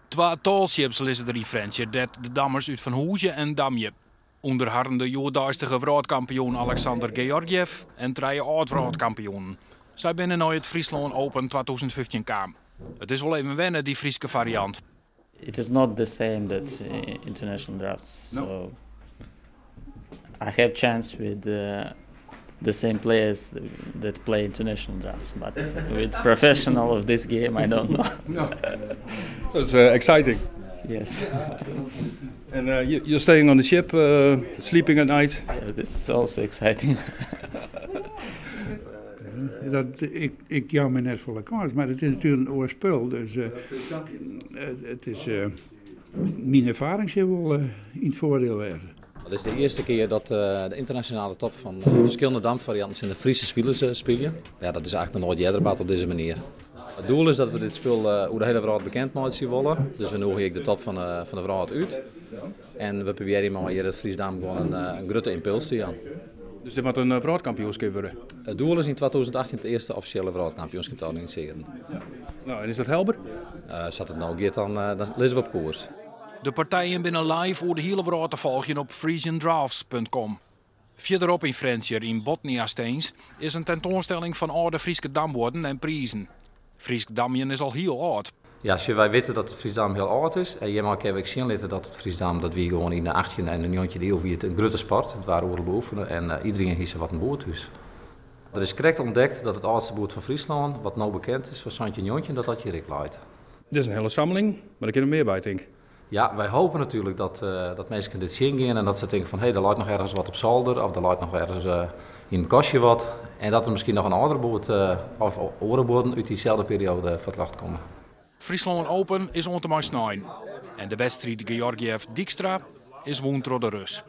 Twee taalships lezen er in Fransje, dat de dammers uit Van Hoesje en Damje. Onder harde joodijstige wereldkampioen Alexander Georgiev en drie oud-wereldkampioenen. Zij binnen nooit het Friesland Open 2015 kwam. Het is wel even wennen, die Frieske variant. It is not the same that international drafts. No. So I have chance with the same players that play international drafts, but with professional of this game, I don't know. No. So it's exciting. Yes. And you're staying on the ship, sleeping at night. Yeah, this is also exciting. Ik jou me net voor elkaar, maar het is natuurlijk een oorspel. Dus het is mijn ervaring zal wel in het voordeel werden. Het is de eerste keer dat de internationale top van verschillende damvarianten in de Friese spelers spelen. Ja, dat is eigenlijk nog nooit eerder gehad op deze manier. Het doel is dat we dit spel over de hele wereld bekend maken willen. Dus we nodigen de top van de wereld uit. En we proberen maar hier het Fries dam gewoon een grote impuls te gaan. Dus dit moet een wereldkampioenschap worden? Het doel is in 2018 het eerste officiële wereldkampioenschap te organiseren. Nou, en is dat helder? Zat het nou dan lezen we op koers. De partijen binnen live voor de hele wereld te volgen op frisiandrafts.com. Verderop in Fransje, in Botniasteens, is een tentoonstelling van oude Frieske damborden en prijzen. Friesk damjen is al heel oud. Ja, als wij weten dat het Friesdam heel oud is, en je mag even zien laten dat het Friesdam dat we gewoon in de 18e en de 19e eeuw het een grote sport, het waren oorlog beoefenen en iedereen heeft wat een boothuis. Er is correct ontdekt dat het oudste boot van Friesland, wat nou bekend is, van Santje Njontje, dat hier ligt. Dit is een hele sammeling, maar ik kan er meer bij, denk ik. Ja, wij hopen natuurlijk dat mensen dit zien gaan en dat ze denken van hé, er lijkt nog ergens wat op zolder of er lijkt nog ergens in een kastje wat. En dat er misschien nog een andere boot of orenboten uit diezelfde periode van het lacht komen. Friesland Open is om te maar snijden. En de wedstrijd Georgiev-Dijkstra is woensdag de Rus.